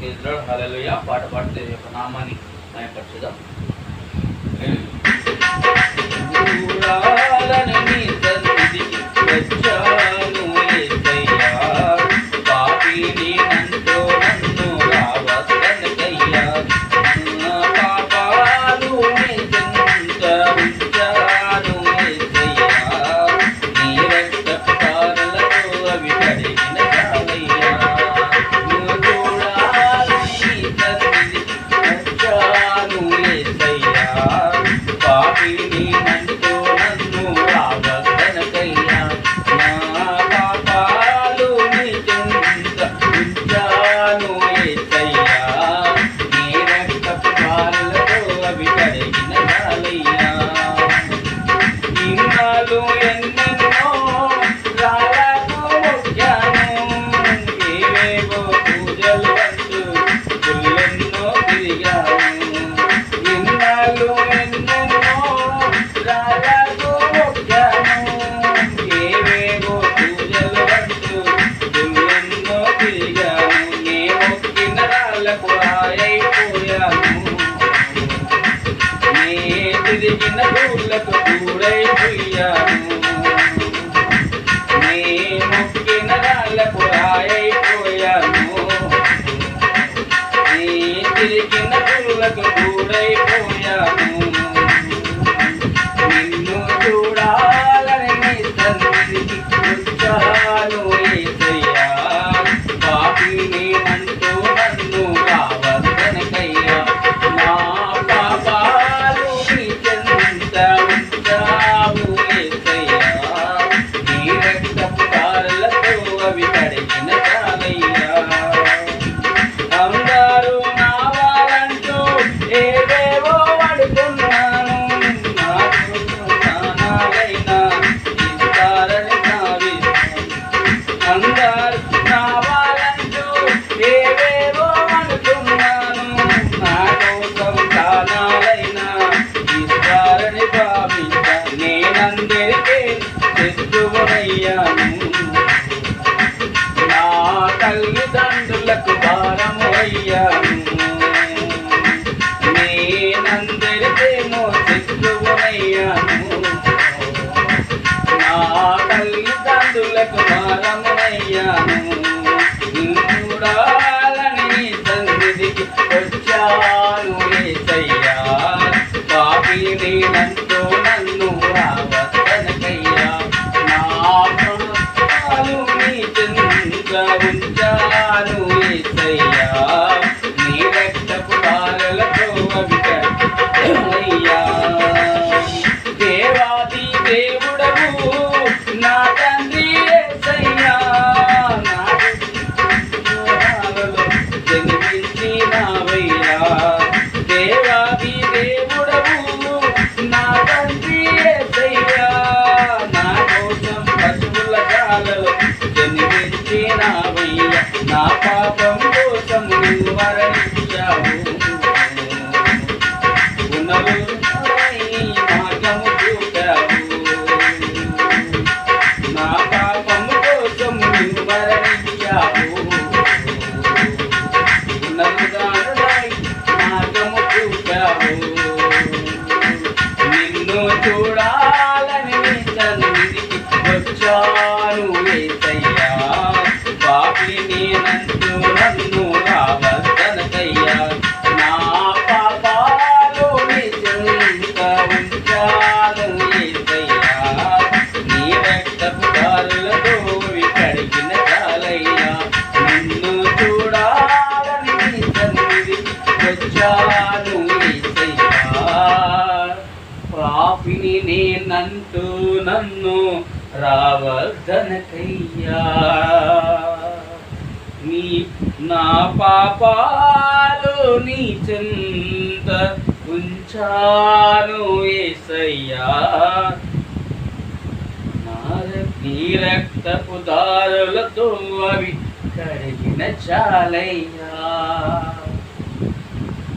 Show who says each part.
Speaker 1: హల్లెలూయా. పాట పాడితే దేవుని యొక్క నామాన్ని మహిమపరచుదాం. చూడాలని నీ సన్నిధికి వచ్చాను యేసయ్యా, పాపిని నంటూ నన్ను రావద్దనకయ్యా, నా పాపాలు నీ చెంత ఉంచాను యేసయ్యా, నీ రక్తపు ధారలతో అవి కడిగిన చాలయ్యా. నువ్వు చూడాలని నీ సన్నిధికి వచ్చాను యేసయ్యా, పాపిని నంటూ నన్ను రావద్దనకయ్యా, నా పాపాలు నీ చెంత ఉంచాను యేసయ్యా, నీ రక్తపు ధారలతో అవి కడిగిన చాలయ్యా. ఇన్నాళ్ళు ఎన్నెన్నో రాళ్ళకు మొక్కాను, ఏవేవో పూజలు అంటూ గుళ్ళెన్నో తిరిగాను. ఇన్నాళ్ళు ఎన్నెన్నో రాళ్ళకు మొక్కాను, ఏవేవో పూజలు అంటూ గుళ్ళెన్నో తిరిగాను. నే మొక్కిన రాళ్ళకు రాయైపోయాను, నే తిరిగిన పూలకు దూరైపోయాను. నే మొక్కిన రాళ్ళకు రాయైపోయాను, నే తిరిగిన పూలకు దూరైపోయాను. నిన్ను చూడాలని నీ సన్నిధికి వచ్చాను యేసయ్యా, పాపిని అంటూ నన్ను రావద్దనకయ్యా, నా పాపాలు నీ చెంత ఉంచావు యేసయ్యా, నీ రక్తపు ధారలతో అవి కడిగిన చాలయ్యా. అందరూ నా వాళ్ళంటూ ఏవేవో అడుగుతున్నాను, నా కోసం ప్రాణాలైనా ఇస్తారని భావిస్తాను. అందరూ నా వాళ్ళంటూ ఏవేవో అనుకున్నాను, నా కోసం ప్రాణాలైనా ఇస్తారని భావిస్తాను. నేనందరికీ శత్రువునయ్యాను, నా తల్లిదండ్రులకు భారము అయ్యాను. నేనందరికేమో శత్రువునయ్యాను, నా తల్లిదండ్రులకు భారము అయ్యాను. చూడాలని నీ సన్నిధికి వచ్చాను యేసయ్యా, పాపిని నంటూ నన్ను రావద్దనకయ్యా, నా పాపాలు నీ చెంత ఉంచాను యేసయ్యా, నీ రక్తపు ధారలతో అవి కడిగానయ్యా. దేవాది దేవుడవు నా తండ్రి యేసయ్యా, నా హృదయాలలో జన్మించినావయ్యా. దేవాది దేవుడవు నా తండ్రి యేసయ్యా, నా కోసం పశువుల జాలలో జన్మించినావయ్యా, నా పాపం కోసం నువ్వు మరణించావు, మార్గము చూపావు, నా పాపము కోసం నువ్వు మరణించావు, మార్గము చూపావు. నిన్ను చూడాలని నీ సన్నిధికి వచ్చాను యేసయ్యా, పాపిని నంటూ నన్ను రావద్దనకయ్యా, నా పాపాలు నీ చెంత ఉంచాను యేసయ్యా, నీ రక్తపు ధారలతో అవి కడిగిన చాలయ్యా. నిన్ను చూడాలని నీ సన్నిధికి వచ్చాను యేసయ్యా, పాపిని నేనంటూ నన్ను రావద్దనకయ్యా, నీ నా పాపాలు నీ చెంత ఉంచాను యేసయ్యా, నీ రక్తపు ధారలతో అవి కడిగిన చాలయ్యా.